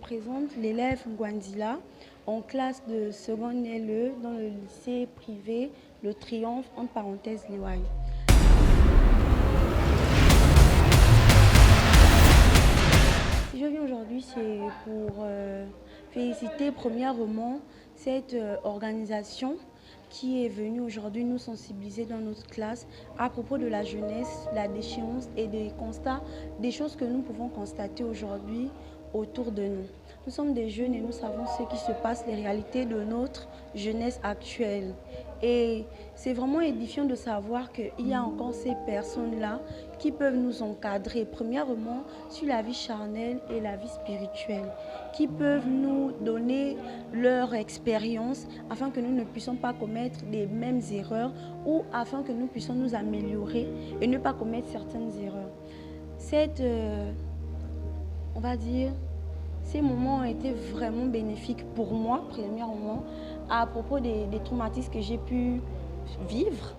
présente l'élève Ngwandila en classe de seconde LE dans le lycée privé Le Triomphe, entre parenthèses Liwaï. Si je viens aujourd'hui, c'est pour féliciter premièrement cette organisation qui est venue aujourd'hui nous sensibiliser dans notre classe à propos de la jeunesse, la déchéance et des constats, des choses que nous pouvons constater aujourd'hui autour de nous. Nous sommes des jeunes et nous savons ce qui se passe, les réalités de notre jeunesse actuelle. Et c'est vraiment édifiant de savoir qu'il y a encore ces personnes-là qui peuvent nous encadrer, premièrement, sur la vie charnelle et la vie spirituelle, qui peuvent nous donner leur expérience afin que nous ne puissions pas commettre les mêmes erreurs ou afin que nous puissions nous améliorer et ne pas commettre certaines erreurs. On va dire, ces moments ont été vraiment bénéfiques pour moi, premièrement, à propos des traumatismes que j'ai pu vivre.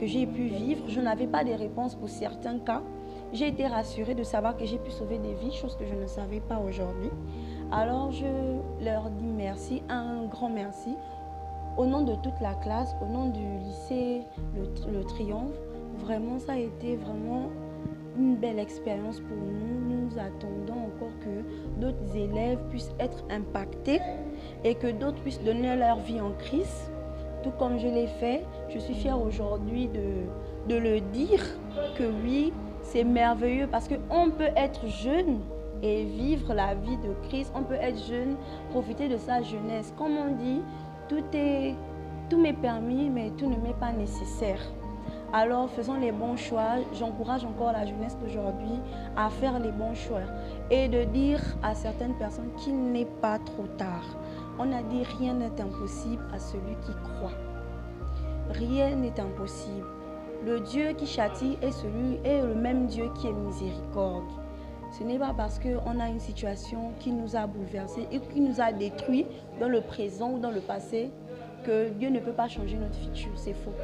Je n'avais pas de réponse pour certains cas. J'ai été rassurée de savoir que j'ai pu sauver des vies, chose que je ne savais pas aujourd'hui. Alors je leur dis merci, un grand merci, au nom de toute la classe, au nom du lycée Le Triomphe. Vraiment, ça a été vraiment une belle expérience pour nous. Nous attendons encore que d'autres élèves puissent être impactés et que d'autres puissent donner leur vie en Christ. Tout comme je l'ai fait, je suis fière aujourd'hui de le dire que oui, c'est merveilleux parce qu'on peut être jeune et vivre la vie de Christ. On peut être jeune, profiter de sa jeunesse. Comme on dit, tout m'est permis, mais tout ne m'est pas nécessaire. Alors faisons les bons choix. J'encourage encore la jeunesse d'aujourd'hui à faire les bons choix et de dire à certaines personnes qu'il n'est pas trop tard. On a dit rien n'est impossible à celui qui croit. Rien n'est impossible. Le Dieu qui châtie est le même Dieu qui est miséricorde. Ce n'est pas parce qu'on a une situation qui nous a bouleversés et qui nous a détruits dans le présent ou dans le passé que Dieu ne peut pas changer notre futur. C'est faux.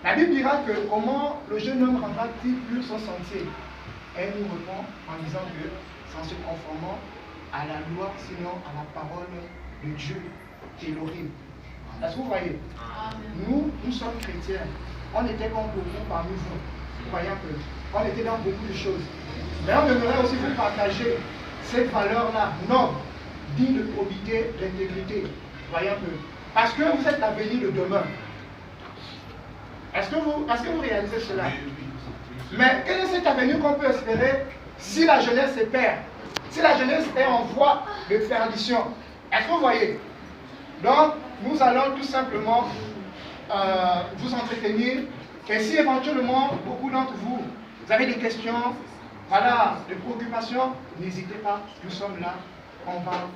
La Bible dira que comment le jeune homme rendra-t-il plus son sentier? Elle nous répond en disant que c'est en se conformant à la loi, sinon à la parole de Dieu, Elohim. Est-ce que vous voyez? Nous sommes chrétiens. On était comme beaucoup parmi vous, croyant qu'on était dans beaucoup de choses. Mais on aimerait aussi vous partager cette valeur-là, noble, digne de probité, d'intégrité, croyant que. Parce que vous êtes l'avenir de demain. Est-ce que vous réalisez cela? Mais quel est cet avenir qu'on peut espérer si la jeunesse se perd? Si la jeunesse est en voie de perdition? Est-ce que vous voyez? Donc, nous allons tout simplement vous entretenir. Et si éventuellement, beaucoup d'entre vous, avez des questions, voilà, des préoccupations, n'hésitez pas, nous sommes là. On va,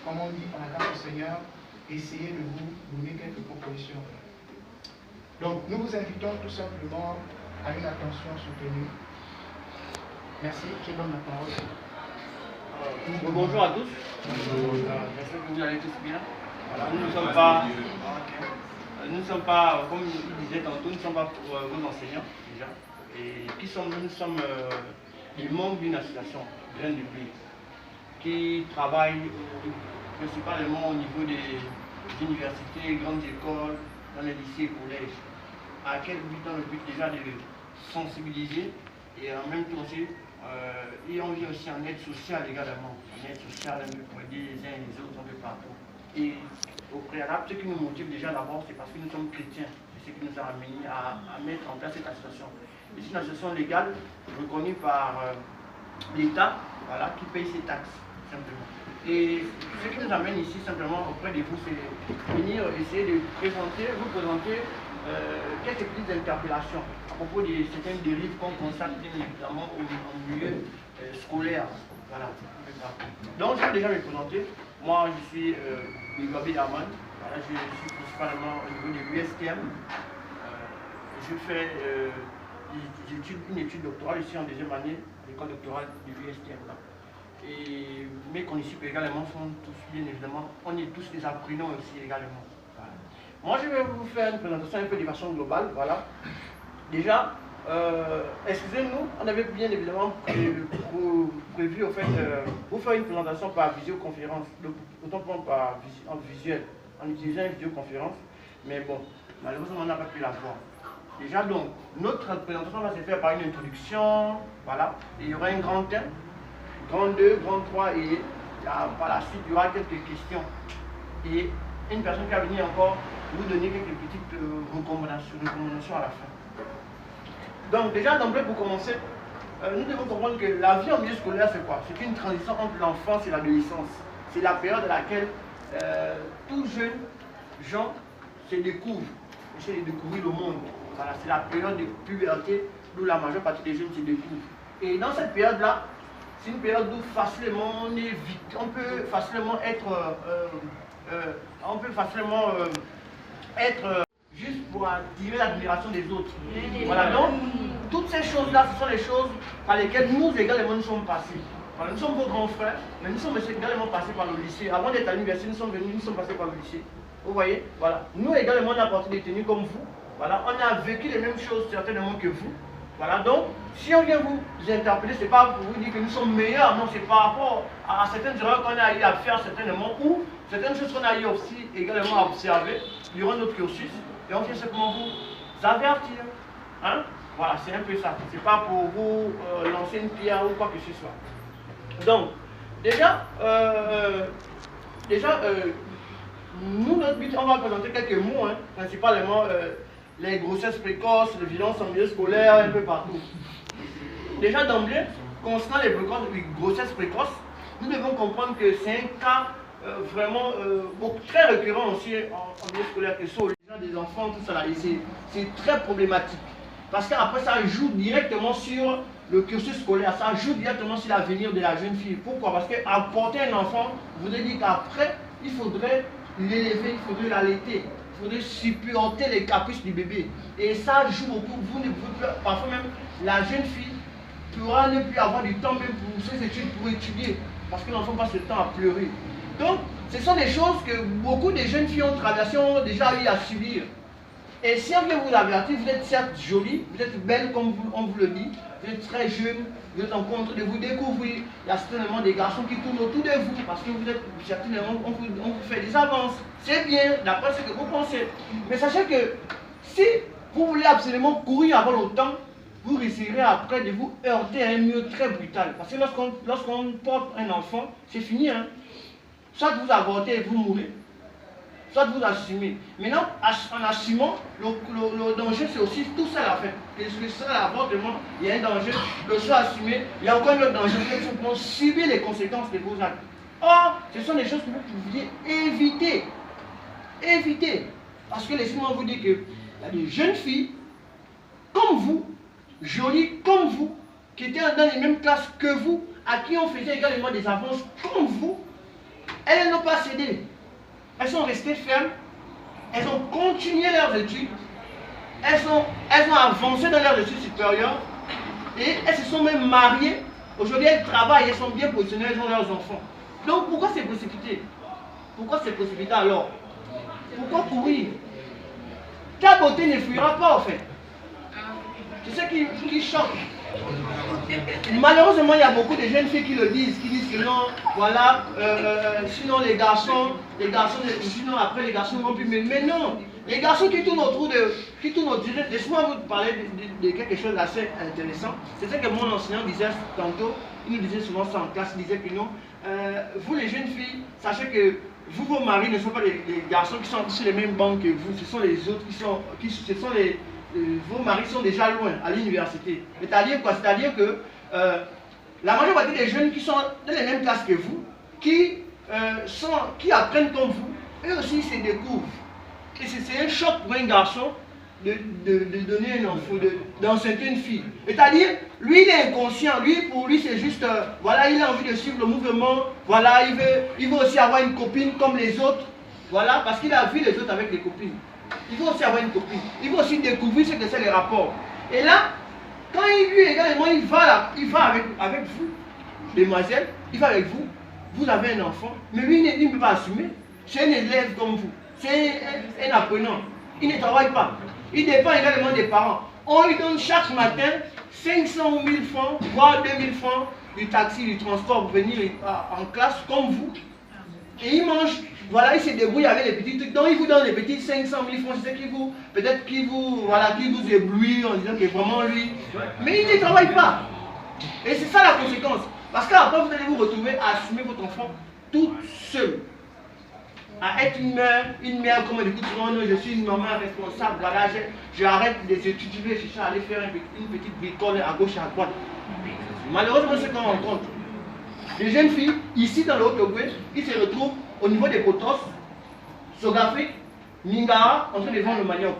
comme on dit, à la grâce du Seigneur, essayer de vous donner quelques propositions. Donc, nous vous invitons tout simplement à une attention soutenue. Merci, je donne la parole. Bonjour à tous. J'espère que vous allez tous bien. Voilà, nous ne sommes pas, comme il disait tantôt, nous ne sommes pas vos enseignants déjà. Et nous sommes les membres d'une association, Graines du Pays, qui travaille principalement au niveau des universités, grandes écoles, dans les lycées et collèges. À quel but? Dans le but déjà de sensibiliser et en même temps aussi, et on vient aussi en aide sociale également. En aide sociale, pour aider les uns et les autres un peu partout. Et au préalable, ce qui nous motive déjà d'abord, c'est parce que nous sommes chrétiens. C'est ce qui nous a amenés à mettre en place cette association. C'est une association légale reconnue par l'État, voilà, qui paye ses taxes, simplement. Et ce qui nous amène ici, simplement, auprès de vous, c'est venir essayer de vous présenter quelques petites interpellations à propos de certaines dérives qu'on constate bien évidemment au milieu scolaire. Voilà. Donc, je vais déjà me présenter. Moi, je suis Bigabi Daman. Voilà, je suis principalement au niveau de l'USTM. Je fais une étude doctorale ici en deuxième année à l'école doctorale de l'USTM. Et mes condisciples également sont tous, bien évidemment, on est tous des apprenants aussi également. Voilà. Moi, je vais vous faire une présentation un peu de façon globale. Voilà. Déjà, excusez-nous, on avait bien évidemment prévu au fait, vous faire une présentation par visioconférence, autant pas en visuel, en utilisant une vidéoconférence, mais bon, malheureusement on n'a pas pu la voir. Déjà donc, notre présentation va se faire par une introduction, voilà, et il y aura un grand thème, grand 2, grand 3, et par la suite il y aura quelques questions. Et une personne qui va venir encore vous donner quelques petites recommandations à la fin. Donc déjà d'emblée pour commencer, nous devons comprendre que la vie en milieu scolaire c'est quoi? C'est une transition entre l'enfance et l'adolescence. C'est la période à laquelle tout jeune gens se découvrent, essaient de découvrir le monde. Voilà, c'est la période de puberté où la majeure partie des jeunes se découvrent. Et dans cette période-là, c'est une période où facilement on peut facilement être juste pour attirer l'admiration des autres. Voilà, donc toutes ces choses-là, ce sont les choses par lesquelles nous également nous sommes passés. Voilà, nous sommes vos grands frères, mais nous sommes également passés par le lycée. Avant d'être à l'université, nous sommes passés par le lycée. Vous voyez, voilà. Nous également, on a porté des tenues comme vous. Voilà, on a vécu les mêmes choses certainement que vous. Voilà, donc si on vient vous interpeller, ce n'est pas pour vous dire que nous sommes meilleurs, non, c'est par rapport à certaines erreurs qu'on a eu à faire certainement, ou certaines choses qu'on a eu aussi également à observer durant notre cursus. Et on vient simplement vous avertir. Hein? Voilà, c'est un peu ça. Ce n'est pas pour vous lancer une pierre ou quoi que ce soit. Donc, déjà, nous, notre but, on va présenter quelques mots, hein, principalement les grossesses précoces, les violences en milieu scolaire, un peu partout. Déjà d'emblée, concernant les grossesses précoces, nous devons comprendre que c'est un cas vraiment très récurrent aussi en milieu scolaire, que ce soit des enfants, tout ça là, et c'est très problématique. Parce qu'après, ça joue directement sur le cursus scolaire, ça joue directement sur l'avenir de la jeune fille. Pourquoi? Parce qu'apporter un enfant voudrait dire qu'après, il faudrait l'élever, il faudrait l'allaiter, il faudrait supporter les caprices du bébé. Et ça joue beaucoup. Vous ne pouvez plus, parfois même, la jeune fille pourra ne plus avoir du temps même pour ses études, pour étudier, parce que l'enfant passe le temps à pleurer. Donc, ce sont des choses que beaucoup de jeunes filles ont traversées, ont déjà eu à subir. Et si on vient vous avertir, vous êtes certes jolie, vous êtes belle comme on vous le dit, vous êtes très jeune, vous êtes en train de vous découvrir, il y a certainement des garçons qui tournent autour de vous, parce que vous êtes, certainement, on vous fait des avances. C'est bien, d'après ce que vous pensez. Mais sachez que si vous voulez absolument courir avant le temps, vous risquerez après de vous heurter à un mur très brutal. Parce que lorsqu'on porte un enfant, c'est fini. Hein? Soit vous avortez et vous mourrez, soit vous assumez. Maintenant, en assumant, le danger c'est aussi tout ça en fait. Le seul avortement, il y a un danger. Le seul assumé, il y a encore un autre danger. Vous pouvez simplement subir les conséquences de vos actes. Or, ce sont des choses que vous pouviez éviter. Éviter. Parce que laissez-moi vous dire qu'il y a des jeunes filles comme vous, jolies comme vous, qui étaient dans les mêmes classes que vous, à qui on faisait également des avances comme vous. Elles n'ont pas cédé. Elles sont restées fermes. Elles ont continué leurs études. Elles ont avancé dans leurs études supérieures. Et elles se sont même mariées. Aujourd'hui, elles travaillent, elles sont bien positionnées, elles ont leurs enfants. Donc, pourquoi c'est précipité? Pourquoi c'est précipité alors? Pourquoi courir? Ta beauté ne fuira pas, en fait. C'est ce qui choque. Malheureusement, il y a beaucoup de jeunes filles qui le disent, qui disent que non, voilà, sinon les garçons, sinon après les garçons vont plus. Mais non, les garçons qui tournent autour de, laissez-moi vous parler de quelque chose d'assez intéressant. C'est ce que mon enseignant disait tantôt, il nous disait souvent ça en classe, il disait que non, vous les jeunes filles, sachez que vous, vos maris ne sont pas les garçons qui sont sur les mêmes bancs que vous, ce sont les autres vos maris sont déjà loin à l'université. C'est-à-dire quoi? C'est-à-dire que la majeure partie des jeunes qui sont dans les mêmes classes que vous, qui apprennent comme vous, eux aussi ils se découvrent. Et c'est un choc pour un garçon de donner un enfant, d'enceintrer une fille. C'est-à-dire, lui il est inconscient, pour lui c'est juste, voilà, il a envie de suivre le mouvement, voilà, il veut aussi avoir une copine comme les autres, voilà, parce qu'il a vu les autres avec des copines. Il veut aussi avoir une copine, il veut aussi découvrir ce que c'est les rapports. Et là, quand lui également, il va avec vous, demoiselle, il va avec vous, vous avez un enfant, mais lui il ne peut pas assumer, c'est un élève comme vous, c'est un apprenant, il ne travaille pas. Il dépend également des parents. On lui donne chaque matin 500 ou 1000 francs, voire 2000 francs du taxi, du transport pour venir en classe comme vous. Et il mange, voilà, il se débrouille avec les petits trucs. Donc il vous donne les petits 500 000 francs, c'est ce qui vous, peut-être qui vous éblouit en disant que vraiment lui. Mais il ne travaille pas. Et c'est ça la conséquence. Parce qu'après vous allez vous retrouver à assumer votre enfant toute seule. À être une mère comme elle dit, non, je suis une maman responsable, voilà, j'arrête des études, je vais chercher à aller faire une petite bricole à gauche et à droite. Malheureusement, ce qu'on rencontre, les jeunes filles, ici dans le Haut-Togo, qui se retrouvent au niveau des Potos, Sogafrique, Mingara, en train de vendre le manioc.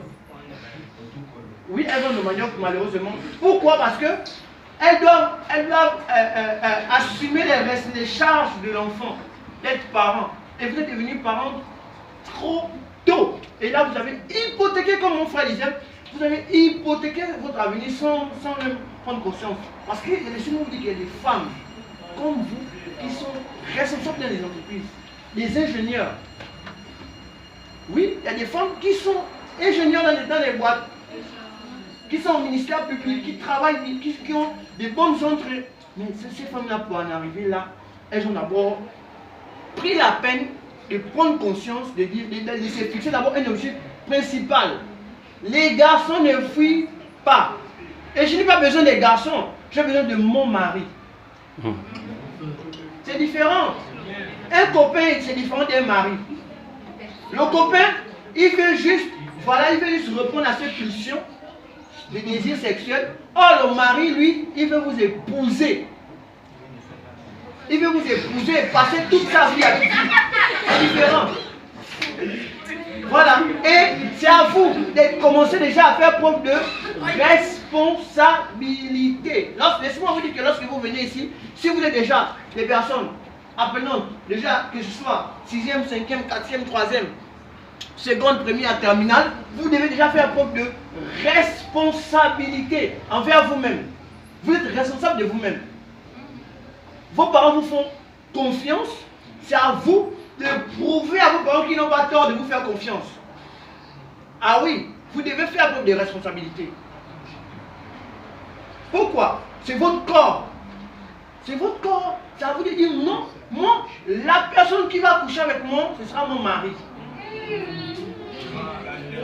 Oui, elles vendent le manioc, malheureusement. Pourquoi? Parce que elles doivent assumer les charges de l'enfant, d'être parent. Et vous êtes devenu parent trop tôt. Et là, vous avez hypothéqué, comme mon frère disait, vous avez hypothéqué votre avenir sans même prendre conscience. Parce que laissez-moi vous dire qu'il y a des femmes comme vous qui sont responsables dans les entreprises, des ingénieurs. Oui, il y a des femmes qui sont ingénieurs dans les boîtes, qui sont au ministère public, qui travaillent, qui ont des bonnes entrées. Mais ces femmes-là, pour en arriver là, elles ont d'abord pris la peine de prendre conscience, de se fixer d'abord un objectif principal. Les garçons ne fuient pas. Et je n'ai pas besoin des garçons, j'ai besoin de mon mari. C'est différent. Un copain, c'est différent d'un mari. Le copain, il veut juste répondre à cette pulsion de désir sexuel. Or, le mari, lui, il veut vous épouser. Il veut vous épouser et passer toute sa vie avec vous. C'est différent. Voilà. Et c'est à vous de commencer déjà à faire preuve de responsabilité. Laissez-moi vous dire que lorsque vous venez ici, si vous êtes déjà des personnes apprenantes, déjà que ce soit 6e, 5e, 4e, 3e, seconde, première, terminale, vous devez déjà faire preuve de responsabilité envers vous-même. Vous êtes responsable de vous-même. Vos parents vous font confiance, c'est à vous de prouver à vos parents qui n'ont pas tort de vous faire confiance. Ah oui, vous devez faire preuve de responsabilité. Pourquoi? C'est votre corps. C'est votre corps. C'est à vous de dire non, moi, la personne qui va coucher avec moi, ce sera mon mari.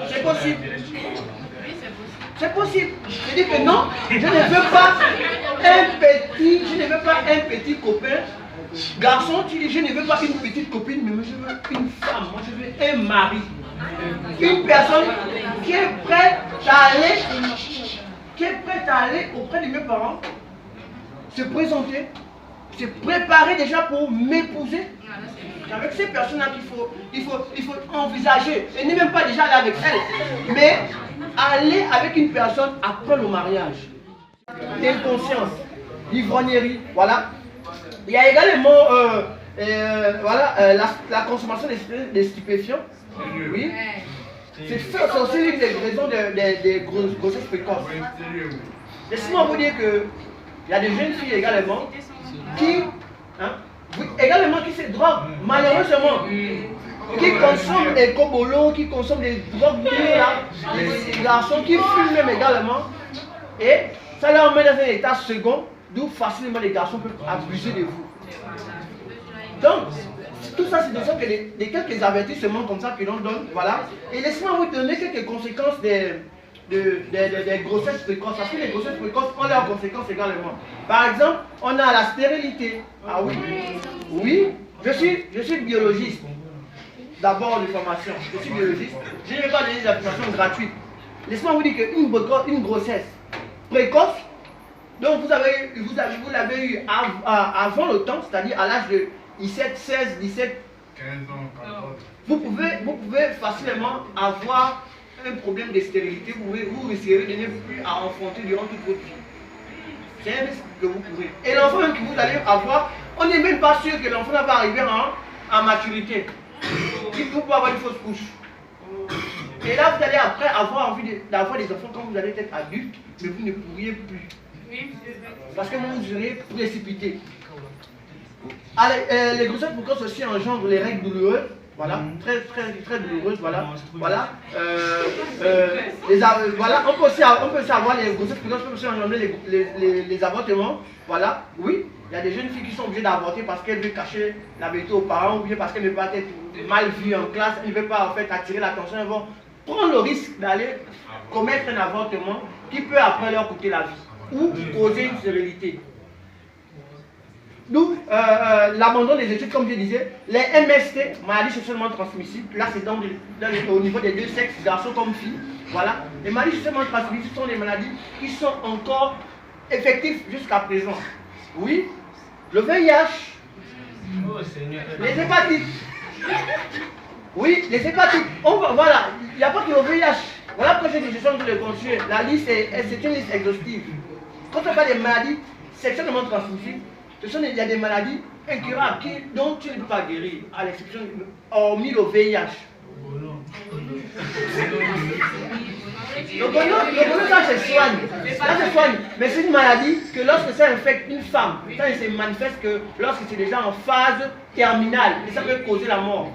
C'est possible. C'est possible. Je dis que non, je ne veux pas un petit copain. Garçon, tu dis je ne veux pas une petite copine, mais je veux une femme. Moi, je veux un mari. Une personne qui est prête à aller auprès de mes parents, se présenter, se préparer déjà pour m'épouser. Avec ces personnes-là il faut envisager, et ne même pas déjà aller avec elles, mais aller avec une personne après le mariage. L'inconscience, l'ivrognerie, voilà. Il y a également la consommation des stupéfiants. Oui. C'est aussi l'une des raisons des grossesses précoces. Laissez-moi vous dire qu'il y a des jeunes filles également qui se droguent malheureusement, qui consomment des cobolos, qui consomment des drogues dures, des garçons qui fument même également, et ça leur met dans un état second, d'où facilement les garçons peuvent abuser de vous. Donc, tout ça, c'est des quelques avertissements comme ça que l'on donne, voilà. Et laissez-moi vous donner quelques conséquences des grossesses précoces, parce que les grossesses précoces ont leurs conséquences également. Par exemple, on a la stérilité. Ah oui, oui, je suis biologiste. d'abord de formation. Je suis biologiste. Je ne vais pas donner des informations gratuites. Laissez-moi vous dire qu'une grossesse précoce, donc vous l'avez eu avant le temps, c'est-à-dire à l'âge de 17, 16, 17, 15 ans, vous pouvez facilement avoir un problème de stérilité, vous risquerez de ne plus à enfanter durant toute votre vie. C'est un risque que vous pouvez. Et l'enfant même que vous allez avoir, on n'est même pas sûr que l'enfant va arriver en maturité. Il peut avoir une fausse couche. Et là, vous allez après avoir envie d'avoir des enfants quand vous allez être adulte, mais vous ne pourriez plus. Parce que vous serez précipité. Allez, les grossesses précoces aussi engendrent les règles douloureuses. Voilà, très douloureuses, voilà. Voilà. Voilà, on peut aussi avoir les grossesses précoces, on peut aussi engendrer les avortements. Voilà, oui. Il y a des jeunes filles qui sont obligées d'avorter parce qu'elles veulent cacher la vérité aux parents ou bien parce qu'elles ne veulent pas être mal vues en classe, elles ne veulent pas en fait attirer l'attention, elles vont prendre le risque d'aller commettre un avortement qui peut après leur coûter la vie ou causer une stérilité. D'où l'abandon des études, comme je disais, les MST, maladies sexuellement transmissibles, là c'est au niveau des deux sexes, garçons comme filles. Voilà, les maladies sexuellement transmissibles sont des maladies qui sont encore effectives jusqu'à présent. Oui, le VIH, les hépatites. Oui, les hépatites. Voilà, il n'y a pas que le VIH. Voilà pourquoi j'ai des gestions de le construire. La liste, c'est une liste exhaustive. Quand on parle des maladies sexuellement transmissibles, il y a des maladies incurables dont tu ne peux pas guérir, à l'exception, hormis le VIH. Le gonorrhée, ça se soigne. Ça se soigne. Mais c'est une maladie que lorsque ça infecte une femme, ça ne se manifeste que lorsque c'est déjà en phase terminale. Et ça peut causer la mort.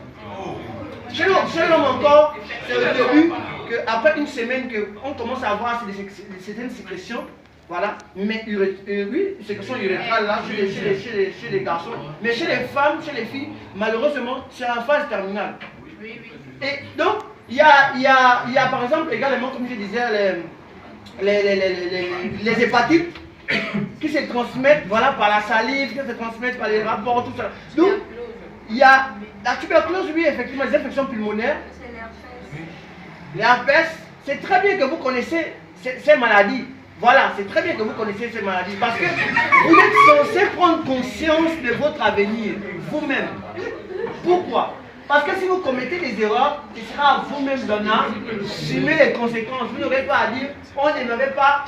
Chez l'homme encore, c'est au début qu'après une semaine qu'on commence à avoir certaines sécrétions. Voilà, mais oui, sécrétion urétrale là, chez les garçons. Mais chez les femmes, chez les filles, malheureusement, c'est en phase terminale. Et donc, il y a par exemple également, comme je disais, les hépatites qui se transmettent voilà, par la salive, qui se transmettent par les rapports, tout ça. Donc, il y a la tuberculose, oui, effectivement, les infections pulmonaires. Les herpès, c'est très bien que vous connaissez ces maladies. Voilà, c'est très bien que vous connaissiez ces maladies parce que vous êtes censé prendre conscience de votre avenir, vous-même. Pourquoi? Parce que si vous commettez des erreurs, ce sera à vous-même d'assumer les conséquences. Vous n'aurez pas à dire, on ne m'avait pas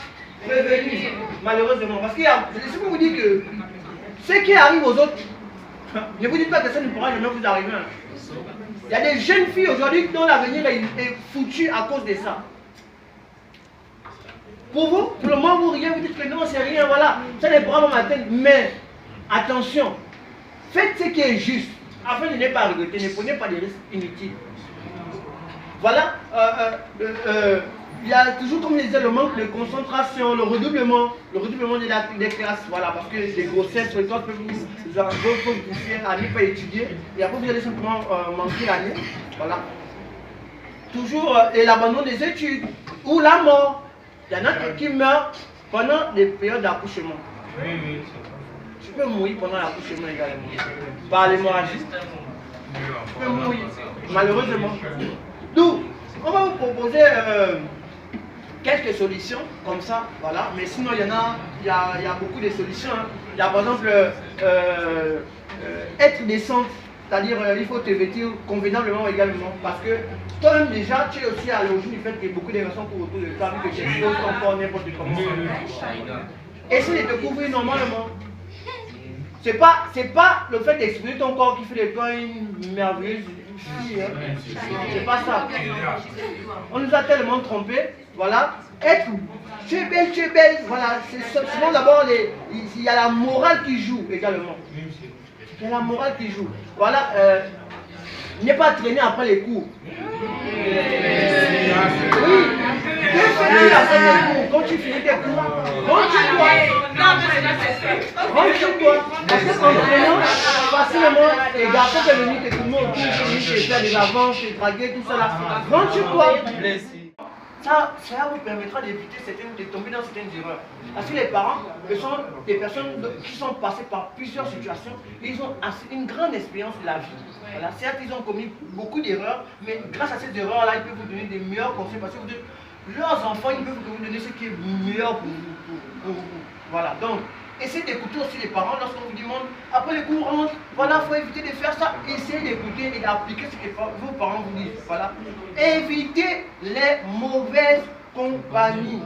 prévenu, malheureusement. Parce que laissez-moi vous dire que ce qui arrive aux autres, ne vous dites pas que ça ne pourra jamais vous arriver. Il y a des jeunes filles aujourd'hui dont l'avenir est foutu à cause de ça. Pour vous, pour le moment, vous riez, vous dites que non, c'est rien, voilà, ça ne pourra pas m'atteindre. Mais attention, faites ce qui est juste, afin de ne pas regretter, ne prenez pas des risques inutiles. Voilà, il y a toujours, comme je disais, le manque de concentration, le redoublement des classes, voilà, parce que les grossesses précoces peuvent vous pousser à ne pas étudier, et après vous allez simplement manquer l'année, voilà. Toujours, et l'abandon des études, ou la mort. Il y en a qui meurent pendant des périodes d'accouchement. Tu peux mourir pendant l'accouchement également. Par l'hémorragie. Tu peux mourir, malheureusement. Donc, on va vous proposer quelques solutions comme ça, voilà. Mais sinon, il y a beaucoup de solutions. Hein. Il y a par exemple être décente, c'est-à-dire il faut te vêtir convenablement également. Parce que toi-même déjà, tu es aussi à l'origine du fait que beaucoup de personnes courent autour de toi, vu que tu exposes ton corps n'importe comment. Essaye de te couvrir normalement. C'est pas le fait d'exposer ton corps qui fait de toi une merveilleuse fille. Hein. C'est pas ça. On nous a tellement trompés. Voilà. Tu es belle, voilà. C'est souvent d'abord, il y a la morale qui joue également. Il y a la morale qui joue. Voilà. N'est pas traîné après les cours. Oui. Après les cours, quand tu finis tes cours, rentre-toi. Parce que en traînant, facilement, les garçons peuvent venir te tourner autour, faire des avances, te draguer, tout ça là. Rentre-toi. ça vous permettra d'éviter de tomber dans certaines erreurs. Parce que les parents sont des personnes qui sont passées par plusieurs situations, ils ont une grande expérience de la vie. Voilà. Certes, ils ont commis beaucoup d'erreurs, mais grâce à ces erreurs-là, ils peuvent vous donner des meilleurs conseils parce que leurs enfants, ils peuvent vous donner ce qui est meilleur pour vous. Voilà. Donc, essayez d'écouter aussi les parents lorsqu'on vous demande, après les cours rentrent, voilà, il faut éviter de faire ça. Essayez d'écouter et d'appliquer ce que vos parents vous disent. Voilà. Évitez les mauvaises compagnies.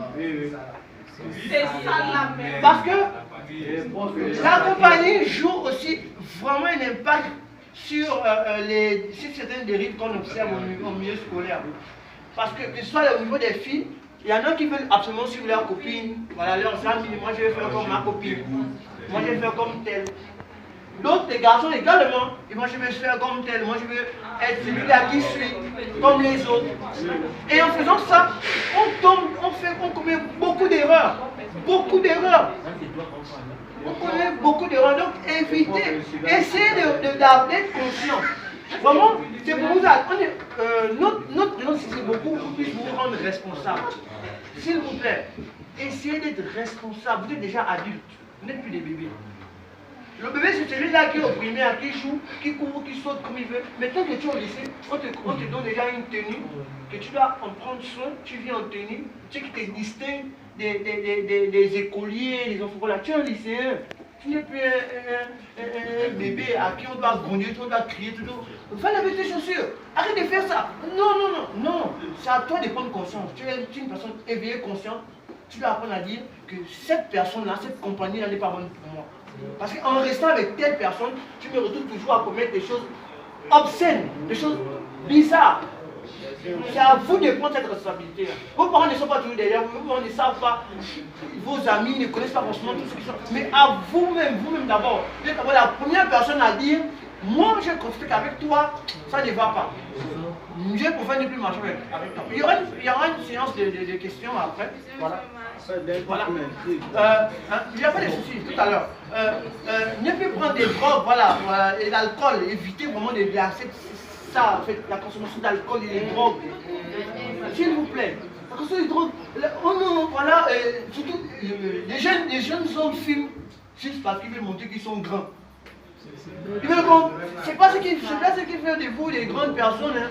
C'est ça la merde. Parce que la compagnie joue aussi vraiment un impact sur certaines dérives qu'on observe au milieu scolaire. Parce que ce soit au niveau des filles, il y en a qui veulent absolument suivre leurs copines, voilà, leurs amis, moi je vais faire comme ma copine, moi je vais faire comme telle. D'autres, les garçons également, et moi je vais faire comme tel, moi je veux être celui-là qui suit, comme les autres. Et en faisant ça, on commet beaucoup d'erreurs. Beaucoup d'erreurs. On commet beaucoup d'erreurs. Donc évitez, essayez d'être conscient. Vraiment, c'est pour vous notre présence c'est beaucoup pour puisse vous rendre responsable. S'il vous plaît, essayez d'être responsable. Vous êtes déjà adulte, vous n'êtes plus des bébés. Le bébé, c'est celui-là qui est au primaire, qui joue, qui court, qui saute comme il veut. Mais tant que tu es au lycée, on te donne déjà une tenue, que tu dois en prendre soin, tu viens en tenue, tu sais qui te distingue des écoliers, des enfants. Voilà, tu es un lycéen. Tu n'es plus un bébé à qui on doit grogner, on doit crier, tout. Va laver tes chaussures. Arrête de faire ça. Non. C'est à toi de prendre conscience. Tu es une personne éveillée, consciente. Tu dois apprendre à dire que cette personne-là, cette compagnie-là n'est pas bonne pour moi. Parce qu'en restant avec telle personne, tu me retrouves toujours à commettre des choses obscènes, des choses bizarres. C'est à vous de prendre cette responsabilité. Vos parents ne sont pas toujours derrière vous, vos parents ne savent pas, vos amis ne connaissent pas forcément tout ce qui sont. Mais à vous-même d'abord, vous êtes d'abord la première personne à dire, moi je constate qu'avec toi, ça ne va pas. Je préfère ne plus marcher avec toi. Il y aura une séance de questions après. Voilà. Il n'y a pas de soucis tout à l'heure. Ne plus prendre des drogues, voilà, et l'alcool, éviter vraiment de ça, en fait, la consommation d'alcool et des drogues. S'il vous plaît. La consommation des drogues, voilà, surtout les jeunes hommes filment juste parce qu'ils veulent montrer qu'ils sont grands. C'est pas ce qui fait de vous des grandes personnes. Hein.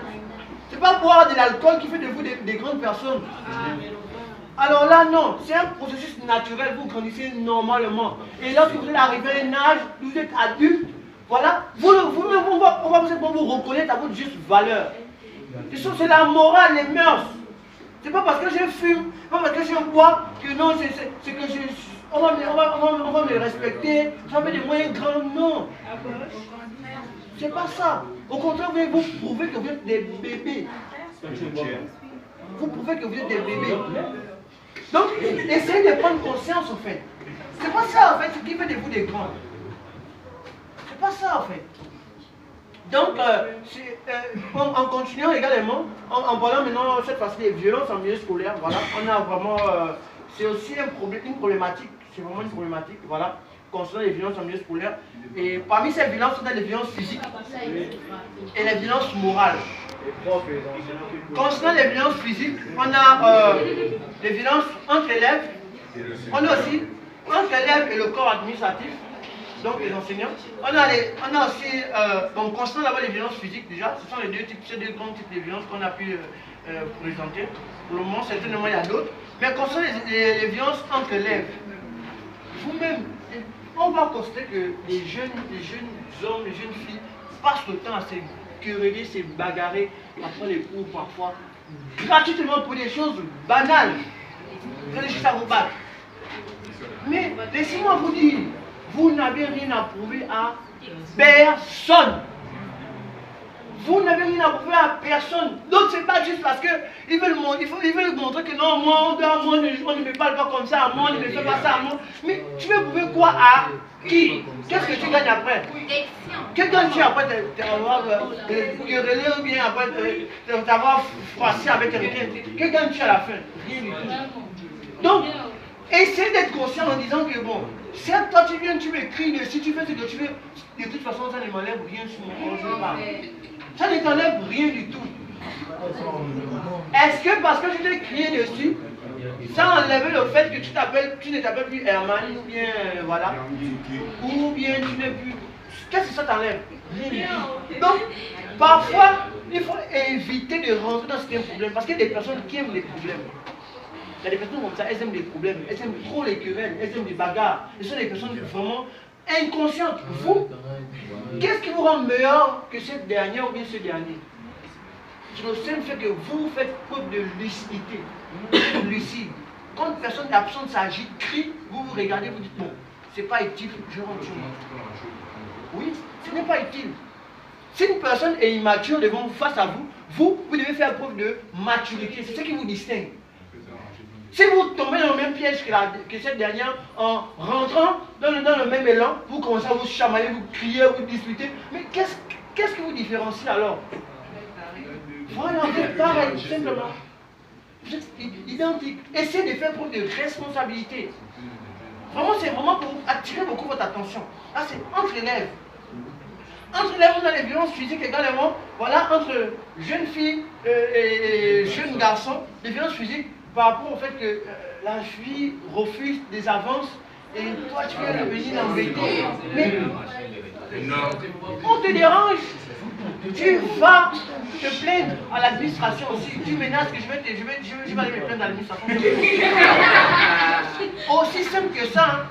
C'est pas boire de l'alcool qui fait de vous des grandes personnes. Alors là, non, c'est un processus naturel, vous grandissez normalement. Et lorsque vous êtes arrivé à un âge, vous êtes adulte, voilà, vous-même, on va vous reconnaître à votre juste valeur. C'est la morale, les mœurs. C'est pas parce que je fume, pas parce que je bois, que non, c'est que on va me respecter, j'en veux des moyens grands, non. C'est pas ça. Au contraire, vous prouvez que vous êtes des bébés. Vous prouvez que vous êtes des bébés. Donc, essayez de prendre conscience, en fait. C'est pas ça, en fait, ce qui fait de vous des grands. C'est pas ça, en fait. Donc, en continuant également, en parlant maintenant cette fois-ci des violences en milieu scolaire, voilà, on a vraiment, c'est aussi une problématique, c'est vraiment une problématique, voilà, concernant les violences en milieu scolaire. Et parmi ces violences, on a les violences physiques et les violences morales. Concernant les violences physiques, on a les violences entre élèves, on a aussi entre l'élève et le corps administratif, donc les enseignants. On a aussi, donc concernant d'abord les violences physiques déjà, ce sont ces deux grands types de violences qu'on a pu présenter. Pour le moment, certainement il y a d'autres. Mais concernant les violences entre élèves, vous-même, on va constater que les jeunes hommes, les jeunes filles passent le temps à se quereller, se bagarrer après les cours parfois, gratuitement pour des choses banales. Vous allez juste à vous battre. Mais laissez-moi vous dire, vous n'avez rien à prouver à personne. Vous n'avez rien à prouver à personne. Donc c'est pas juste parce qu'ils veulent montrer que non, moi, on ne me parle pas comme ça à moi, on ne me fait pas ça à moi. Mais tu veux prouver quoi à qui? Qu'est-ce que tu gagnes après? Que gagnes-tu après t'avoir querellé ou bien après t'avoir froissé avec quelqu'un? Que gagnes-tu à la fin? Rien du tout. Donc, essaie d'être conscient en disant que bon, certes toi tu viens, tu m'écris dessus, tu fais ce que tu veux, de toute façon ça ne m'enlève rien sur mon projet. Ça ne t'enlève rien du tout. Est-ce que parce que je t'ai crié dessus, ça enlève le fait que tu ne t'appelles plus Herman, ou bien voilà, ou bien tu n'es plus. Qu'est-ce que ça t'enlève? Donc, parfois, il faut éviter de rentrer dans certains problèmes, parce qu'il y a des personnes qui aiment les problèmes. Il y a des personnes comme ça, elles aiment les problèmes, elles aiment trop les querelles, elles aiment les bagarres. Ce sont des personnes vraiment inconscientes. Vous, qu'est-ce qui vous rend meilleur que cette dernière ou bien ce dernier? C'est le seul fait que vous faites preuve de lucidité, lucide. Quand une personne absente s'agit, crie, vous vous regardez, vous dites bon, c'est pas utile, je rentre chez moi. Oui, ce n'est pas utile. Si une personne est immature devant vous, face à vous, vous devez faire preuve de maturité. C'est ce qui vous distingue. Si vous tombez dans le même piège que cette dernière, en rentrant dans le même élan, vous commencez à vous chamailler, vous crier, vous discuter. Mais qu'est-ce qui vous différencie alors? Voilà, vous êtes pareil, simplement. Vous êtes identiques. Essayez de faire preuve de responsabilité. Vraiment, c'est vraiment pour attirer beaucoup votre attention. Là, c'est entre élèves. Entre élèves, on a les violences physiques également. Voilà, entre jeunes filles et jeunes garçons, les violences physiques par rapport au fait que la fille refuse des avances et toi tu viens de venir l'embêter. Mais on te dérange. Tu vas te plaindre à l'administration aussi. Tu menaces que je vais aller me plaindre à l'administration. Aussi simple que ça. Hein.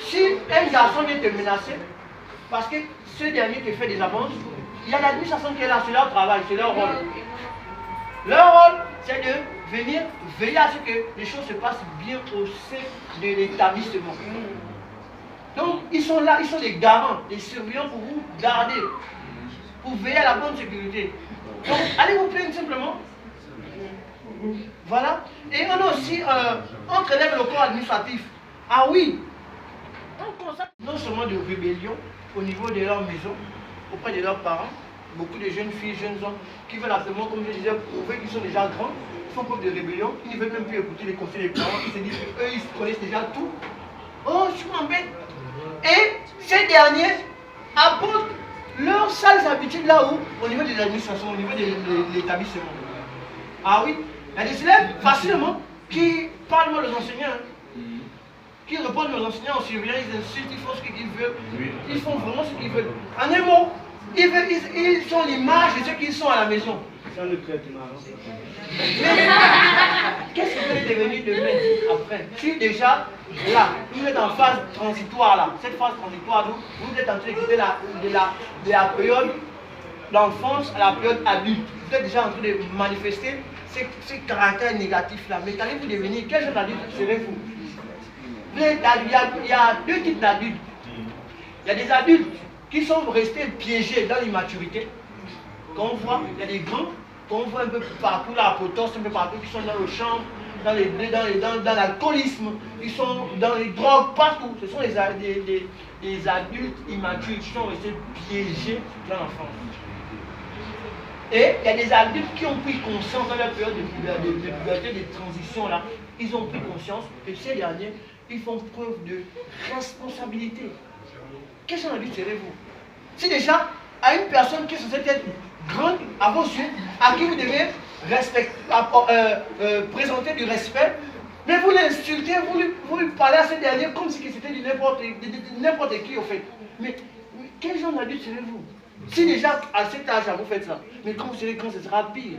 Si un garçon vient te menacer, parce que ce dernier te fait des avances, il y a l'administration qui est là, c'est leur travail, c'est leur rôle. Leur rôle, c'est de venir veiller à ce que les choses se passent bien au sein de l'établissement. Donc, ils sont là, ils sont des garants, des surveillants pour vous garder, pour veiller à la bonne sécurité. Donc, allez vous plaindre simplement. Voilà. Et on a aussi, entre élèves le corps administratif. Ah oui, on constate non seulement de rébellion au niveau de leur maison, auprès de leurs parents, beaucoup de jeunes filles, jeunes hommes, qui veulent absolument, comme je disais, prouver qu'ils sont déjà grands, ils font preuve de rébellion, ils ne veulent même plus écouter les conseils des parents, ils se disent qu'eux, ils connaissent déjà tout. Oh, je m'embête. Et ces derniers apportent leurs sales habitudes là où, au niveau de l'administration, au niveau de l'établissement. Ah oui, il y a des élèves facilement qui parlent mal aux enseignants, qui répondent aux enseignants, aux surveillants, ils insultent, ils font ce qu'ils veulent, ils font vraiment ce qu'ils veulent. En un mot, ils sont l'image de ceux qui sont à la maison. Qu'est-ce que vous allez devenir demain, après? Si déjà, là, vous êtes en phase transitoire, là, cette phase transitoire, vous êtes en train de quitter de la période d'enfance à la période adulte. Vous êtes déjà en train de manifester ces caractères négatifs-là. Mais qu'allez-vous devenir? Quel genre d'adulte serez-vous? Il y a deux types d'adultes. Il y a des adultes qui sont restés piégés dans l'immaturité. Qu'on voit, il y a des grands qu'on voit un peu partout, là, à Potos, un peu partout, qui sont dans le champ, dans l'alcoolisme, ils sont dans les drogues, partout. Ce sont des adultes immatures qui sont restés piégés dans l'enfance. Et il y a des adultes qui ont pris conscience dans leur période de puberté, de transition là, ils ont pris conscience que ces derniers, ils font preuve de responsabilité. Quel genre d'adulte serez-vous? Si déjà, à une personne qui est censée être grande à vos yeux, à qui vous devez présenter du respect, mais vous l'insultez, vous lui parlez à ce dernier comme si c'était n'importe qui au fait. Mais quel genre d'adulte serez-vous? Si déjà à cet âge vous faites ça, mais quand vous serez grand, ce sera pire.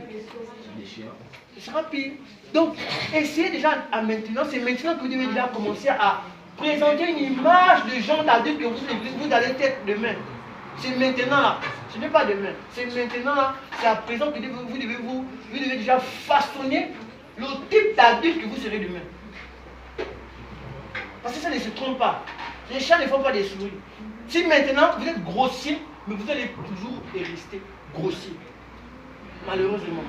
Ce sera pire. Donc, essayez déjà à maintenant, c'est maintenant que vous devez déjà commencer à présenter une image de gens d'adultes que vous allez être demain. C'est maintenant là, ce n'est pas demain, c'est maintenant là, c'est à présent que vous devez déjà façonner le type d'adulte que vous serez demain. Parce que ça ne se trompe pas. Les chats ne font pas des souris. Si maintenant vous êtes grossier, mais vous allez toujours rester grossier. Malheureusement.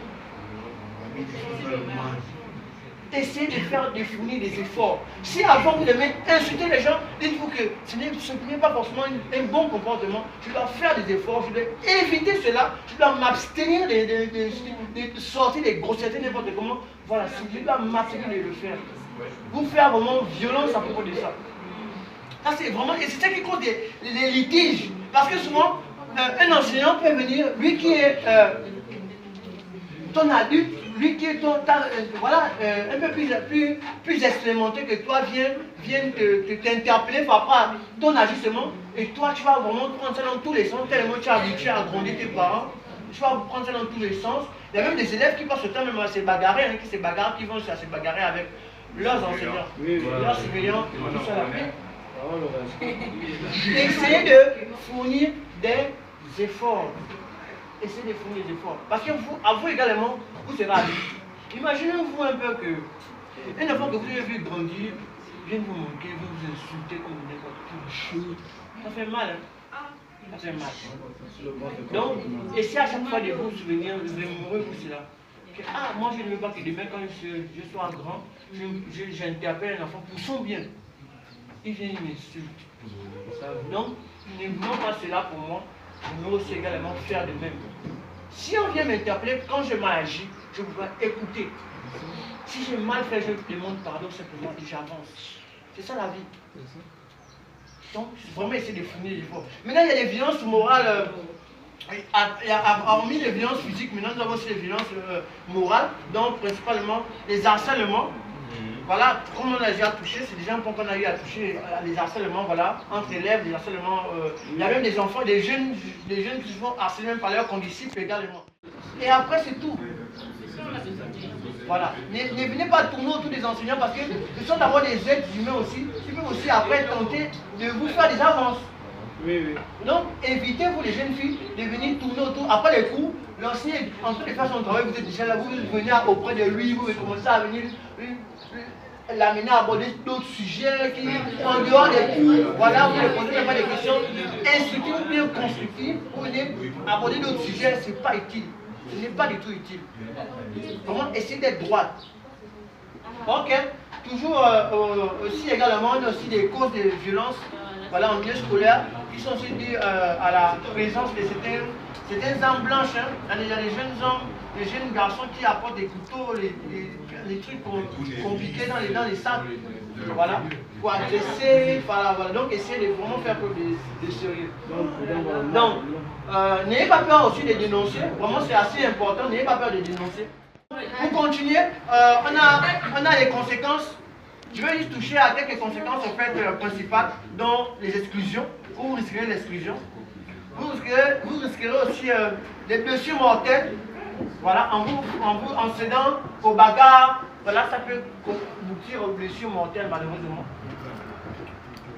Essayez de fournir des efforts. Si avant vous devez insulter les gens, dites-vous que ce n'est pas forcément un bon comportement. Je dois faire des efforts, je dois éviter cela, je dois m'abstenir de sortir des grossièretés n'importe comment. Voilà, je dois m'abstenir de le faire. Vous faire vraiment violence à propos de ça. Ça c'est vraiment, et c'est ça qui cause les litiges. Parce que souvent, un enseignant peut venir, lui qui est ton adulte, lui qui est voilà, un peu plus expérimenté que toi, vient t'interpeller par rapport à ton agissement, et toi tu vas vraiment prendre ça dans tous les sens, tellement tu es habitué à grandir tes parents, tu vas prendre ça dans tous les sens. Il y a même des élèves qui passent le temps même à se bagarrer, hein, qui vont se bagarrer avec leurs enseignants, leurs surveillants, tout ça là. Essayez de fournir des efforts. Essayez de fournir des efforts. Parce que vous également, vous serez adulte. Imaginez-vous un peu que un enfant que vous avez vu grandir vient vous moquer, vous insulter comme n'importe qui. Ça fait mal, hein? Ça fait mal. Donc, essayez à chaque fois de vous souvenir, de mémorer vous cela. Que, moi je ne veux pas que demain quand je sois grand, j'interpelle un enfant pour son bien. Il vient, il m'insulte. Donc, ne voulons pas cela pour moi. Nous aussi également faire de même. Si on vient m'interpeller, quand je m'agis, je dois écouter. Si j'ai mal fait, je demande pardon simplement et j'avance. C'est ça la vie. Donc, vraiment essayer de fournir les efforts. Maintenant, il y a les violences morales. Hormis les violences physiques, maintenant nous avons aussi les violences morales, donc principalement les harcèlements. Voilà, comme on a déjà touché, c'est des gens qu'on a eu à toucher, les harcèlements, voilà, entre élèves, les harcèlements, il y a même des enfants, des jeunes qui se font harceler même par leurs condisciples également. Et après, c'est tout. Voilà, ne venez pas tourner autour des enseignants parce que ce sont d'abord des êtres humains aussi, qui peuvent aussi après tenter de vous faire des avances. Donc, évitez-vous les jeunes filles de venir tourner autour. Après les cours, l'enseignant est en train de faire son travail, vous êtes déjà là, vous venez auprès de lui, vous commencez à venir l'amener à aborder d'autres sujets qui, en dehors des cours, voilà, vous ne posez pas des questions instructives ou bien constructives, vous venez aborder d'autres sujets, ce n'est pas utile. Ce n'est pas du tout utile. Comment essayer d'être droite. Ok, toujours aussi également, on a aussi des causes de violence, voilà, en milieu scolaire, qui sont aussi dues à la présence de certaines armes blanches. Hein. Il y a des jeunes hommes, des jeunes garçons qui apportent des couteaux, les trucs compliqués dans les sacs. Voilà, pour agresser, voilà. Donc essayez de vraiment faire preuve de sérieux. Donc, n'ayez pas peur aussi de dénoncer, vraiment c'est assez important, n'ayez pas peur de dénoncer. Pour continuer, on a les conséquences. Je vais juste toucher à quelques conséquences en fait principales, dont les exclusions. Vous risquerez l'exclusion. Vous risquerez aussi des blessures mortelles. Voilà, en cédant aux bagarres. Voilà, ça peut aboutir aux blessures mortelles malheureusement.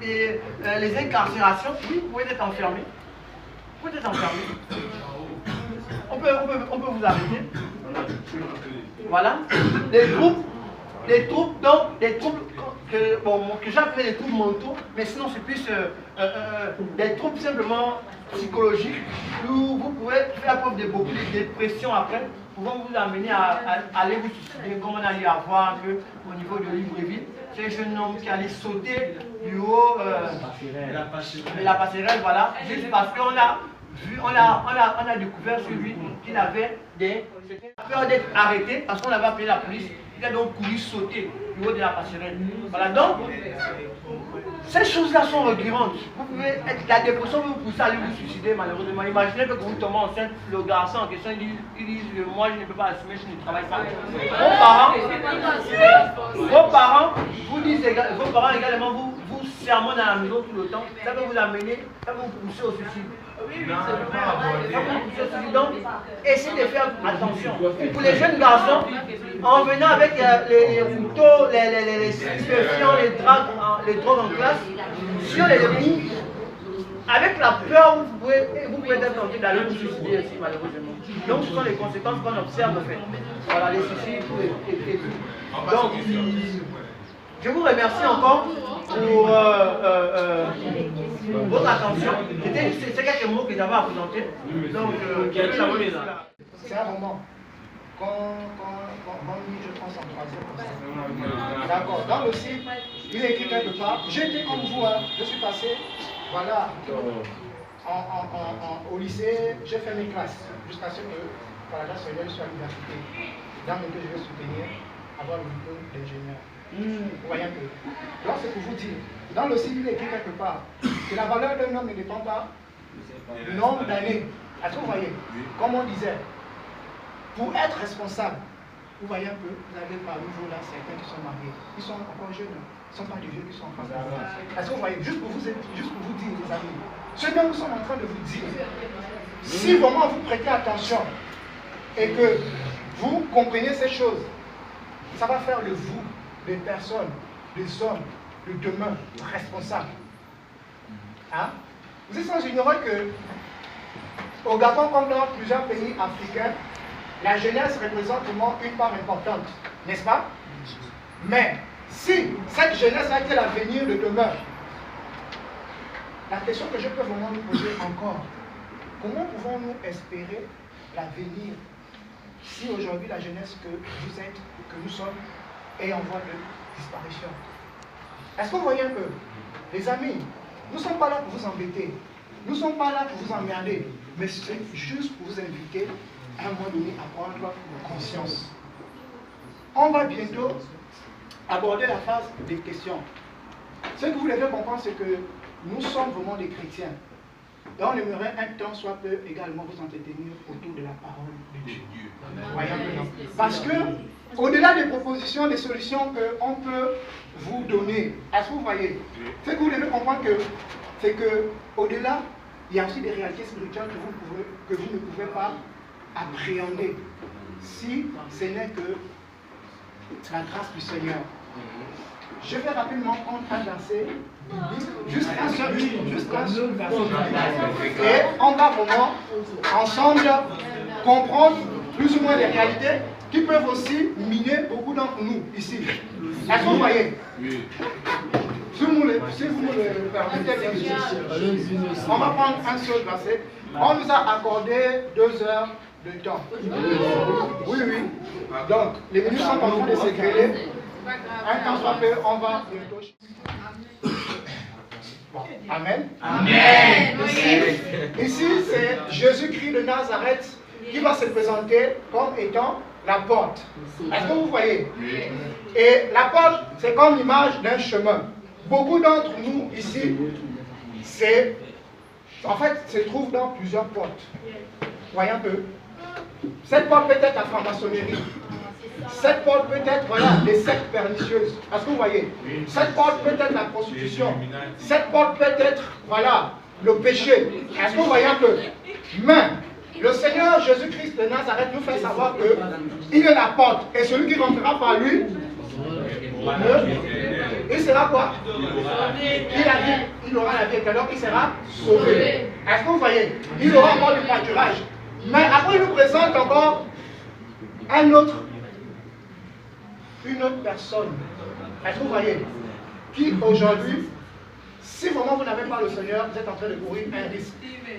Et les incarcérations, oui, vous pouvez être enfermé. Vous pouvez être enfermé. On peut vous arrêter. Voilà. Les troubles, donc des troubles que j'appelle des troubles mentaux, mais sinon c'est plus des troubles simplement psychologiques où vous pouvez faire preuve de beaucoup de dépression après, pouvant vous amener à aller vous suicider, comme on a eu à voir au niveau de Libreville. C'est un jeune homme qui allait sauter du haut de la passerelle, voilà, juste parce qu'on a découvert sur lui qu'il avait peur d'être arrêté parce qu'on avait appelé la police. Il a donc couru sauter du haut de la passerelle. Voilà, donc, ces choses-là sont récurrentes. Vous pouvez être, la dépression vous pousser à aller vous suicider, malheureusement. Imaginez que vous tombez enceinte, le garçon en question, il dit moi je ne peux pas assumer, je ne travaille pas. Vos parents également vous sermonnent à la maison tout le temps. Ça peut vous amener, ça peut vous pousser au suicide. Donc, essayez de faire attention. Pour les jeunes garçons, en venant avec les couteaux, les stupéfiants, les drogues en classe, si on les débrouille, avec la peur, vous pouvez être tenté d'aller vous suicider aussi, malheureusement. Donc, ce sont les conséquences qu'on observe en fait. Voilà, les suicides et tout. Donc, je vous remercie encore pour votre attention. C'est quelques mots que j'avais à présenter. Donc, c'est un roman. Quand je pense en troisième. D'accord. Dans le site, il est écrit quelque part. J'étais comme vous, hein. Je suis passé, voilà, au lycée, j'ai fait mes classes jusqu'à ce que, par la soit à l'université. Dans lequel je vais soutenir avoir le diplôme d'ingénieur. Vous voyez un peu. Donc c'est pour vous dire, dans le site, il est écrit quelque part que la valeur d'un homme ne dépend pas du nombre d'années. Est-ce que vous voyez? Comme on disait, pour être responsable, vous voyez un peu, vous avez parmi vous là certains qui sont mariés, ils sont encore jeunes, ils ne sont pas des vieux qui sont en face de vous. Est-ce que vous voyez, juste pour vous dire les amis, ce que nous sommes en train de vous dire, si vraiment vous prêtez attention et que vous comprenez ces choses, ça va faire de vous des personnes, des hommes de demain responsables. Hein? Vous êtes sans ignorer que au Gabon, comme dans plusieurs pays africains, la jeunesse représente vraiment une part importante, n'est-ce pas? Mais si cette jeunesse a été l'avenir de demain, la question que je peux vraiment nous poser encore, comment pouvons-nous espérer l'avenir si aujourd'hui la jeunesse que vous êtes, que nous sommes, est en voie de disparition? Est-ce que vous voyez un peu? Les amis, nous ne sommes pas là pour vous embêter, nous ne sommes pas là pour vous emmerder, mais c'est juste pour vous inviter à un moment donné à prendre conscience. On va bientôt aborder la phase des questions. Ce que vous devez comprendre, c'est que nous sommes vraiment des chrétiens. Et on aimerait un temps soit peu également vous entretenir autour de la parole de Dieu. Voyons maintenant. Parce que, au-delà des propositions, des solutions qu'on peut vous donner, est-ce que vous voyez? Ce que vous devez comprendre, c'est que, au-delà, il y a aussi des réalités spirituelles que vous ne pouvez pas appréhender si ce n'est que la grâce du Seigneur. Je vais rapidement prendre un verset, juste un seul verset. Et on va vraiment ensemble comprendre plus ou moins les réalités qui peuvent aussi miner beaucoup d'entre nous ici. Est-ce que vous voyez? Si vous me le permettez, on va prendre un seul verset. On nous a accordé 2 heures de temps. Oui. Donc, les minutes sont en train de s'égrêler. Un temps soit peu, on va bientôt. Bon. Amen. Amen. Ici c'est Jésus-Christ de Nazareth qui va se présenter comme étant la porte. Est-ce que vous voyez? Et la porte, c'est comme l'image d'un chemin. Beaucoup d'entre nous ici, se trouvent dans plusieurs portes. Voyez un peu. Cette porte peut être la franc-maçonnerie. Cette porte peut être, les sectes pernicieuses. Est-ce que vous voyez? Cette porte peut être la prostitution. Cette porte peut être, le péché. Est-ce que vous voyez un peu? Mais le Seigneur Jésus-Christ de Nazareth nous fait savoir qu'il est la porte. Et celui qui rentrera par lui, il sera quoi? Il aura la vie éternelle, il sera sauvé. Est-ce que vous voyez? Il aura encore du pâturage. Mais après, il nous présente encore une autre personne. Est-ce que vous voyez? Qui aujourd'hui, si vraiment vous n'avez pas le Seigneur, vous êtes en train de courir un risque.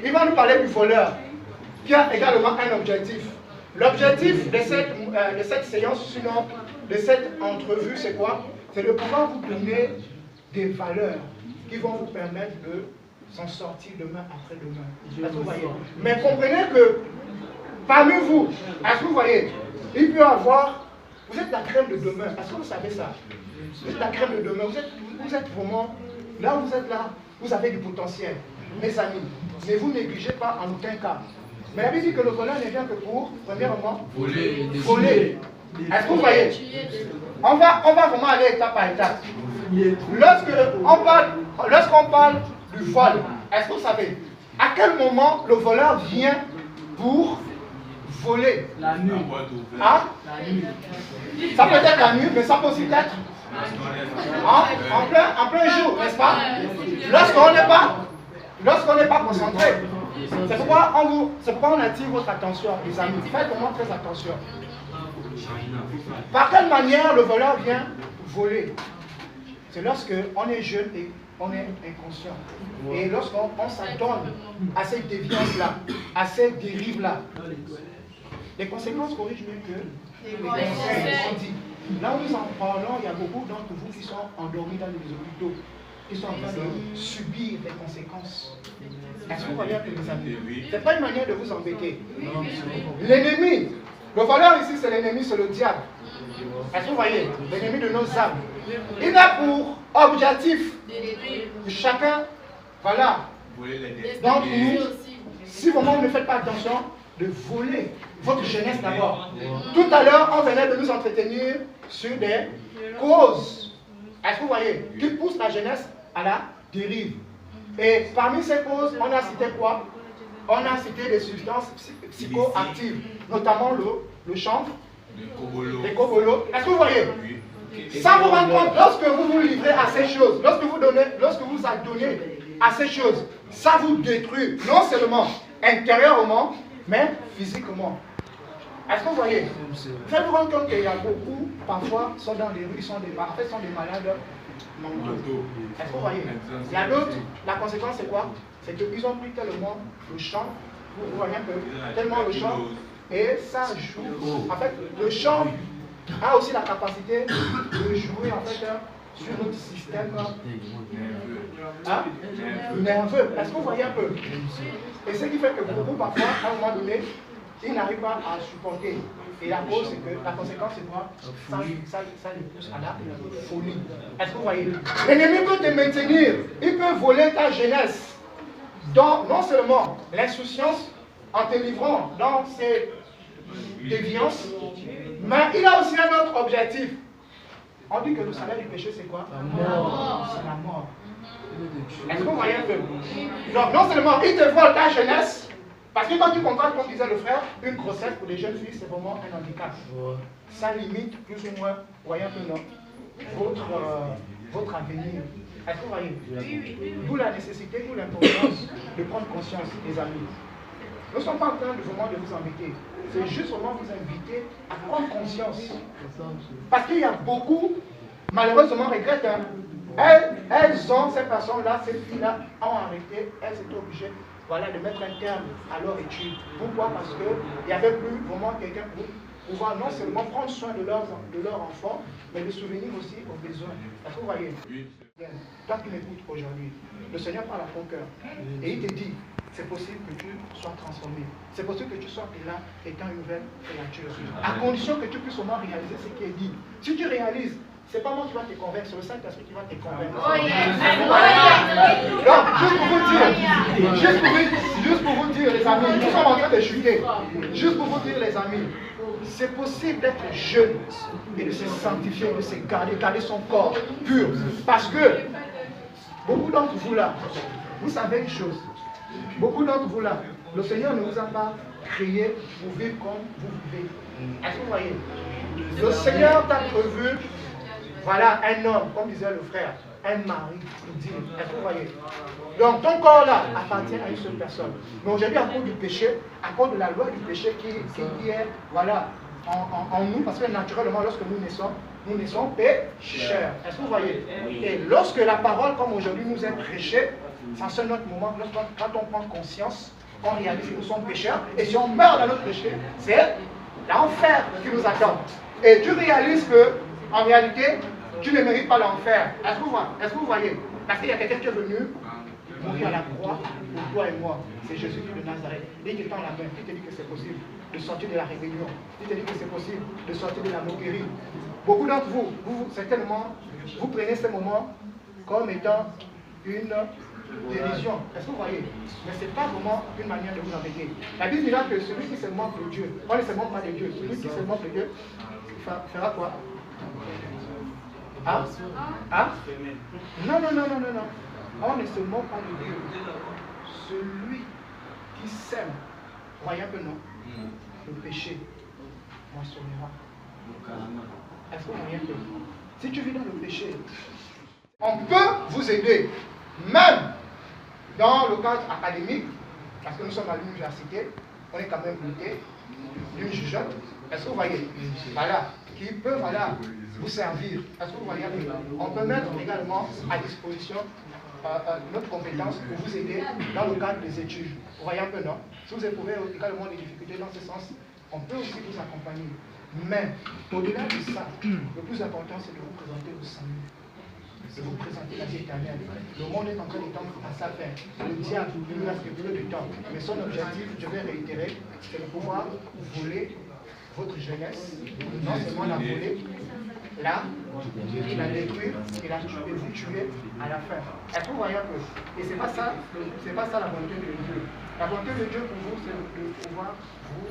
Il va nous parler du voleur, qui a également un objectif. L'objectif de cette séance, sinon de cette entrevue, c'est quoi? C'est de pouvoir vous donner des valeurs qui vont vous permettre de s'en sortir demain après-demain. Est-ce que vous voyez? Mais comprenez que parmi vous, est-ce que vous voyez, il peut y avoir, vous êtes la crème de demain. Est-ce que vous savez ça? Vous êtes la crème de demain. Vous êtes vraiment, là où vous êtes là, vous avez du potentiel. Mes amis, ne vous négligez pas en aucun cas. Mais la Bible dit que le voleur ne vient que pour, premièrement, voler. Est-ce que vous voyez? On va vraiment aller étape par étape. Lorsqu'on parle du vol, est-ce que vous savez à quel moment le voleur vient pour voler? La nuit. Hein? La nuit. Ça peut être la nuit, mais ça peut aussi être en plein jour, n'est-ce pas? Lorsqu'on n'est pas concentré. C'est pourquoi on attire votre attention, les amis. Faites vraiment très attention. Par quelle manière le voleur vient voler? C'est lorsqu'on est jeune et on est inconscient. Et lorsqu'on s'adonne à cette déviance-là, à cette dérive-là, les conséquences corrigent mieux que les conseils. Là où nous en parlons, il y a beaucoup d'entre vous qui sont endormis dans les hôpitaux, qui sont en train de subir les conséquences. Est-ce que vous voyez, les amis? Ce n'est pas une manière de vous embêter. L'ennemi, le voleur ici, c'est l'ennemi, c'est le diable. Est-ce que vous voyez? L'ennemi de nos âmes. Il a pour objectif chacun, d'entre nous, si vraiment vous ne faites pas attention, de voler votre jeunesse d'abord. Tout à l'heure, on venait de nous entretenir sur des causes. Est-ce que vous voyez? Qui poussent la jeunesse à la dérive. Et parmi ces causes, on a cité quoi? On a cité des substances psychoactives, notamment le chanvre, les cobolos. Est-ce que vous voyez? Ça vous rend compte, lorsque vous vous livrez à ces choses, lorsque vous adonnez à ces choses, ça vous détruit, non seulement intérieurement, mais physiquement. Est-ce que vous voyez? Vous vous rendez compte qu'il y a beaucoup, parfois, sont dans les rues, sont des malades mentaux. Est-ce que vous voyez? La conséquence c'est quoi? C'est qu'ils ont pris tellement le chant, vous voyez un peu, tellement le chant, et ça joue. En fait, le chant a aussi la capacité de jouer en fait sur notre système nerveux. Est-ce que vous voyez un peu? Et ce qui fait que beaucoup parfois, à un moment donné, ils n'arrivent pas à supporter. Et la cause, c'est que la conséquence, c'est quoi? Ça les pousse à la folie. Est-ce que vous voyez? L'ennemi peut te maintenir, il peut voler ta jeunesse. Donc, non seulement l'insouciance en te livrant dans ses déviances, mais il a aussi un autre objectif. On dit que le salaire du péché, c'est quoi? La mort. C'est la mort. Est-ce que vous voyez un peu? Donc, non seulement il te vole ta jeunesse, parce que quand tu comprends, comme disait le frère, une grossesse pour les jeunes filles, c'est vraiment un handicap. Ça limite plus ou moins, vous voyez un peu, non, votre avenir. Est-ce que vous voyez? D'où la nécessité, d'où l'importance de prendre conscience, les amis. Nous ne sommes pas en train de vous embêter. C'est juste vraiment vous inviter à prendre conscience. Parce qu'il y a beaucoup, malheureusement, regrettent. Elles ont, ces personnes-là, ces filles-là, ont arrêté, elles étaient obligées de mettre un terme à leur étude. Pourquoi? Parce qu'il n'y avait plus vraiment quelqu'un pour pouvoir non seulement prendre soin de leurs enfants, mais de souvenir aussi aux besoins. Est-ce que vous voyez? Toi qui m'écoutes aujourd'hui, le Seigneur parle à ton cœur et il te dit, c'est possible que tu sois transformé. C'est possible que tu sois là étant une nouvelle créature. À condition que tu puisses au moins réaliser ce qui est dit. Si tu réalises, c'est pas moi qui va te convaincre, c'est le Saint-Esprit qui va te convaincre. Donc, juste pour vous dire, les amis, nous sommes en train de chuter. Juste pour vous dire, les amis, c'est possible d'être jeune et de se sanctifier, de se garder son corps pur. Parce que beaucoup d'entre vous là, vous savez une chose. Beaucoup d'entre vous là, le Seigneur ne vous a pas créé pour vivre comme vous vivez. Est-ce que vous voyez? Le Seigneur t'a prévu, voilà, un homme, comme disait le frère, un mari digne. Est-ce que vous voyez? Donc ton corps là appartient à une seule personne. Mais aujourd'hui, à cause du péché, à cause de la loi du péché qui est, voilà, en nous, parce que naturellement, lorsque nous naissons pécheurs. Est-ce que vous voyez? Et lorsque la parole, comme aujourd'hui, nous est prêchée, c'est en ce notre moment, quand on prend conscience, on réalise que nous sommes pécheurs, et si on meurt dans notre péché, c'est l'enfer qui nous attend. Et tu réalises que, en réalité, tu ne mérites pas l'enfer. Est-ce que vous voyez? Parce qu'il y a quelqu'un qui est venu mourir à la croix pour toi et moi. C'est Jésus-Christ de Nazareth. Il te tend la main, il te dit que c'est possible de sortir de la rébellion. Il te dit que c'est possible de sortir de la moquerie. Beaucoup d'entre vous, certainement, vous prenez ce moment comme étant une dérision. Est-ce que vous voyez? Mais ce n'est pas vraiment une manière de vous embêter. La Bible dira que celui qui se moque de Dieu, on ne se moque pas de Dieu, celui qui se moque de Dieu fera quoi? Ah? Ah? Non. On ne se moque pas de Dieu. Celui qui sème, voyez un peu non? Le péché moissonnera. Est-ce que vous voyez un peu? Si tu vis dans le péché, on peut vous aider, même dans le cadre académique, parce que nous sommes à l'université, on est quand même doté d'une jugeote. Est-ce que vous voyez? Voilà, qui peut vous servir. Est-ce que vous voyez? On peut mettre également à disposition notre compétence pour vous aider dans le cadre des études. Vous voyez un peu, non? Si vous éprouvez également des difficultés dans ce sens, on peut aussi vous accompagner. Mais au-delà de ça, le plus important, c'est de vous présenter au salut. De vous présenter la vie éternelle. Le monde est en train d'étendre à sa fin. Le diable ne nous reste que peu de temps. Mais son objectif, je vais réitérer, c'est de pouvoir voler votre jeunesse, non seulement la voler, la il a détruit, il a tué, et vous tuez à la fin. Est-ce que vous voyez que, et c'est pas ça la volonté de Dieu. La volonté de Dieu pour vous, c'est de pouvoir vous,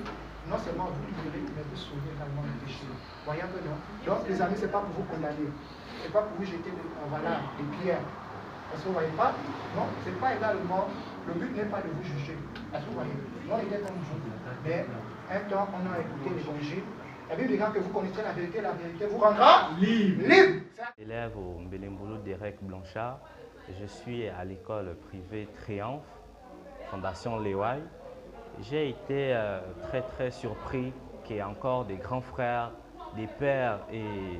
non seulement vous libérer, mais vous sauver également le péché. Vous voyez un peu, non? Donc les amis, c'est pas pour vous condamner. C'est pas pour vous jeter des pierres. Est-ce que vous voyez pas? Non, c'est pas également. Le but n'est pas de vous juger. Est-ce que vous voyez? Non, il est comme vous. Mais un temps, on a écouté l'évangile. La Bible dit que vous connaîtrez la vérité vous rendra libre. Élève au Mbelembolo Derek Blanchard. Je suis à l'école privée Triomphe, Fondation Lewai. J'ai été très surpris qu'il y ait encore des grands frères, des pères et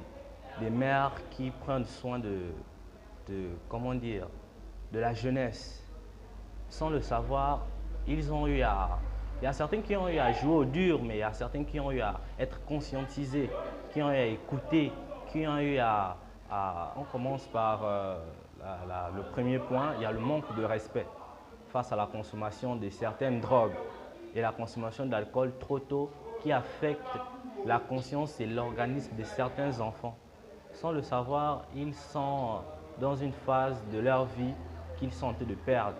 des mères qui prennent soin de la jeunesse. Sans le savoir, ils ont eu à... Il y a certains qui ont eu à jouer au dur, mais il y a certains qui ont eu à être conscientisés, qui ont eu à écouter, qui ont eu à... On commence par le premier point, il y a le manque de respect face à la consommation de certaines drogues et la consommation d'alcool trop tôt qui affecte la conscience et l'organisme de certains enfants. Sans le savoir, ils sont dans une phase de leur vie qu'ils sont en train de perdre.